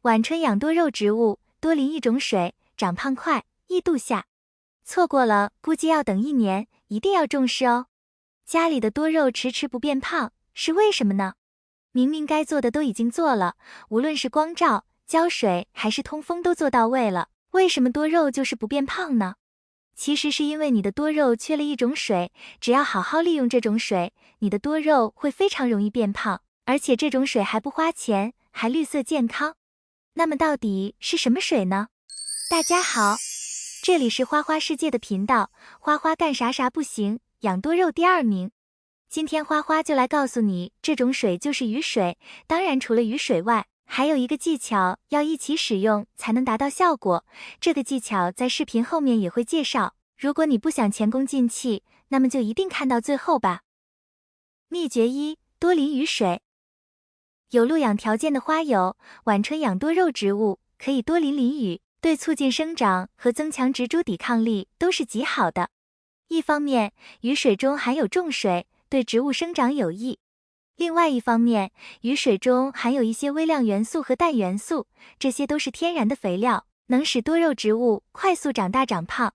晚春养多肉植物，多淋一种水，长胖快，易度夏。错过了，估计要等1年，一定要重视哦。家里的多肉迟迟不变胖，是为什么呢？明明该做的都已经做了，无论是光照、浇水还是通风都做到位了，为什么多肉就是不变胖呢？其实是因为你的多肉缺了一种水，只要好好利用这种水，你的多肉会非常容易变胖，而且这种水还不花钱，还绿色健康。那么到底是什么水呢？大家好，这里是花花世界的频道，花花干啥啥不行，养多肉第2名。今天花花就来告诉你，这种水就是雨水，当然除了雨水外，还有一个技巧要一起使用才能达到效果，这个技巧在视频后面也会介绍，如果你不想前功尽弃，那么就一定看到最后吧。秘诀1：多淋雨水。有露养条件的花友，晚春养多肉植物，可以多淋雨，对促进生长和增强植株抵抗力都是极好的。一方面，雨水中含有重水，对植物生长有益。另外一方面，雨水中含有一些微量元素和氮元素，这些都是天然的肥料，能使多肉植物快速长大长胖。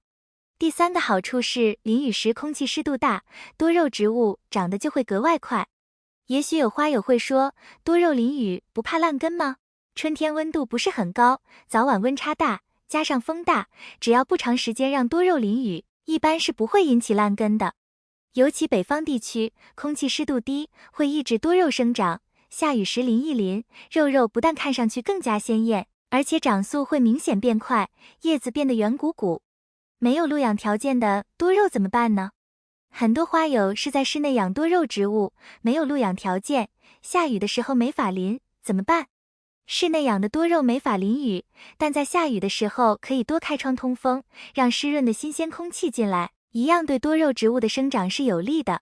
第3个好处是，淋雨时空气湿度大，多肉植物长得就会格外快。也许有花友会说，多肉淋雨不怕烂根吗？春天温度不是很高，早晚温差大，加上风大，只要不长时间让多肉淋雨，一般是不会引起烂根的。尤其北方地区，空气湿度低，会抑制多肉生长，下雨时淋一淋，肉不但看上去更加鲜艳，而且长速会明显变快，叶子变得圆鼓鼓。没有露养条件的多肉怎么办呢？很多花友是在室内养多肉植物，没有露养条件，下雨的时候没法淋，怎么办？室内养的多肉没法淋雨，但在下雨的时候可以多开窗通风，让湿润的新鲜空气进来，一样对多肉植物的生长是有利的。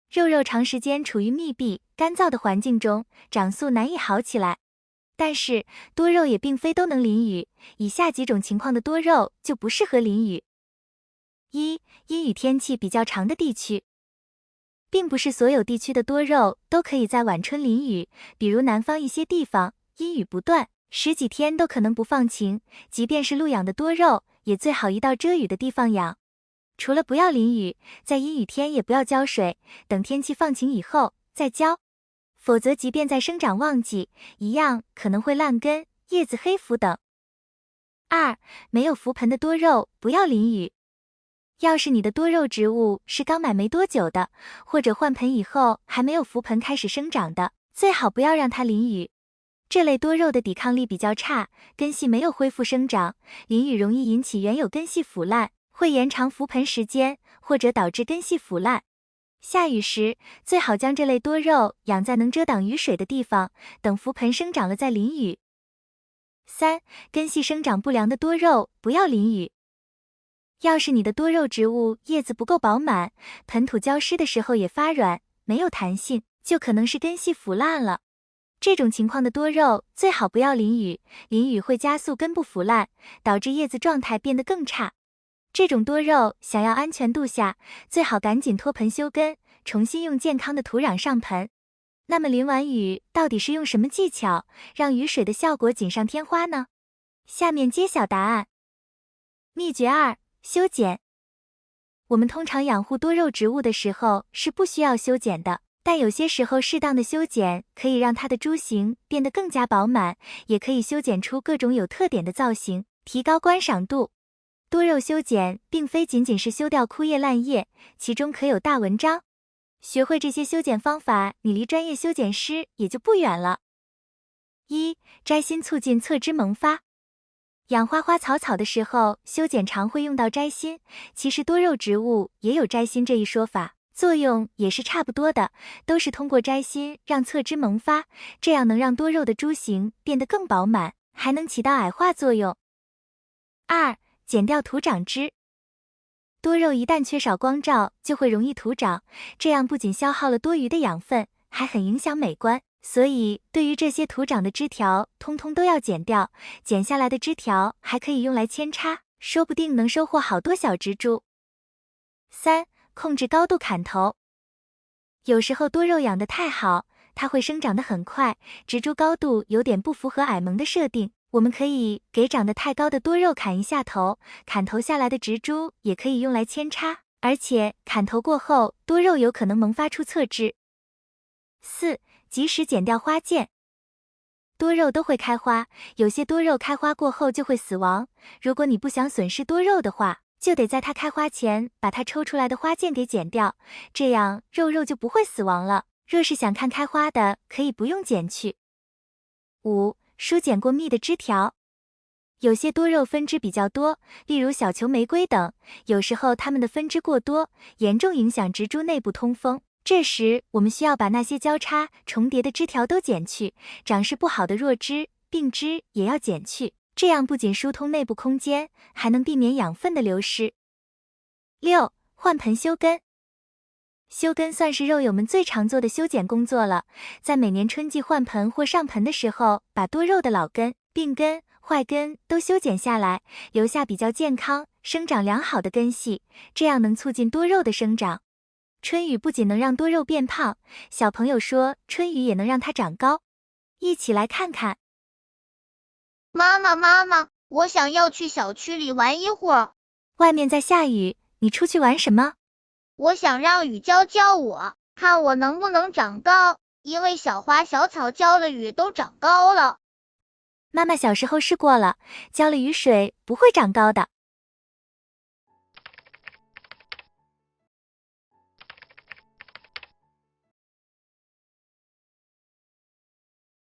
肉长时间处于密闭、干燥的环境中，长速难以好起来。但是多肉也并非都能淋雨，以下几种情况的多肉就不适合淋雨。1、阴雨天气比较长的地区。并不是所有地区的多肉都可以在晚春淋雨，比如南方一些地方，阴雨不断，10几天都可能不放晴，即便是露养的多肉，也最好移到遮雨的地方养。除了不要淋雨，在阴雨天也不要浇水，等天气放晴以后再浇，否则即便在生长旺季，一样可能会烂根、叶子黑腐等。2、没有浮盆的多肉不要淋雨。要是你的多肉植物是刚买没多久的，或者换盆以后还没有浮盆开始生长的，最好不要让它淋雨。这类多肉的抵抗力比较差，根系没有恢复生长，淋雨容易引起原有根系腐烂，会延长浮盆时间，或者导致根系腐烂。下雨时，最好将这类多肉养在能遮挡雨水的地方，等浮盆生长了再淋雨。3、根系生长不良的多肉不要淋雨。要是你的多肉植物叶子不够饱满，盆土浇湿的时候也发软，没有弹性，就可能是根系腐烂了。这种情况的多肉最好不要淋雨，淋雨会加速根部腐烂，导致叶子状态变得更差。这种多肉想要安全度夏，最好赶紧脱盆休根，重新用健康的土壤上盆。那么淋完雨到底是用什么技巧，让雨水的效果锦上添花呢？下面揭晓答案。秘诀2：修剪。我们通常养护多肉植物的时候是不需要修剪的，但有些时候适当的修剪可以让它的株形变得更加饱满，也可以修剪出各种有特点的造型，提高观赏度。多肉修剪并非仅仅是修掉枯叶烂叶，其中可有大文章。学会这些修剪方法，你离专业修剪师也就不远了。1、摘心促进侧枝萌发。养花花草草的时候，修剪常会用到摘心，其实多肉植物也有摘心这一说法，作用也是差不多的，都是通过摘心让侧枝萌发，这样能让多肉的株形变得更饱满，还能起到矮化作用。2、剪掉土长枝。多肉一旦缺少光照，就会容易徒长，这样不仅消耗了多余的养分，还很影响美观。所以对于这些徒长的枝条，通通都要剪掉，剪下来的枝条还可以用来扦插，说不定能收获好多小植株。3、控制高度砍头。有时候多肉养得太好，它会生长得很快，植株高度有点不符合矮萌的设定，我们可以给长得太高的多肉砍一下头，砍头下来的植株也可以用来扦插，而且砍头过后，多肉有可能萌发出侧枝。4. 及时剪掉花剑。多肉都会开花，有些多肉开花过后就会死亡。如果你不想损失多肉的话，就得在它开花前把它抽出来的花剑给剪掉，这样肉就不会死亡了。若是想看开花的，可以不用剪去。5. 疏剪过密的枝条。有些多肉分支比较多，例如小球玫瑰等，有时候它们的分支过多，严重影响植株内部通风。这时我们需要把那些交叉重叠的枝条都剪去，长势不好的弱枝、病枝也要剪去，这样不仅疏通内部空间，还能避免养分的流失。6. 换盆修根。修根算是肉友们最常做的修剪工作了，在每年春季换盆或上盆的时候，把多肉的老根、病根、坏根都修剪下来，留下比较健康、生长良好的根系，这样能促进多肉的生长。春雨不仅能让多肉变胖，小朋友说春雨也能让它长高。一起来看看。妈妈，我想要去小区里玩一会儿。外面在下雨，你出去玩什么？我想让雨浇我，看我能不能长高，因为小花小草浇了雨都长高了。妈妈小时候试过了，浇了雨水不会长高的。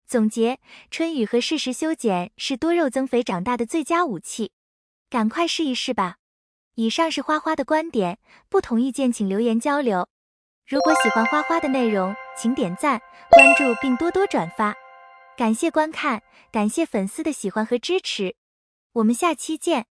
总结，春雨和适时修剪是多肉增肥长大的最佳武器，赶快试一试吧。以上是花花的观点，不同意见请留言交流。如果喜欢花花的内容，请点赞、关注并多多转发。感谢观看，感谢粉丝的喜欢和支持，我们下期见。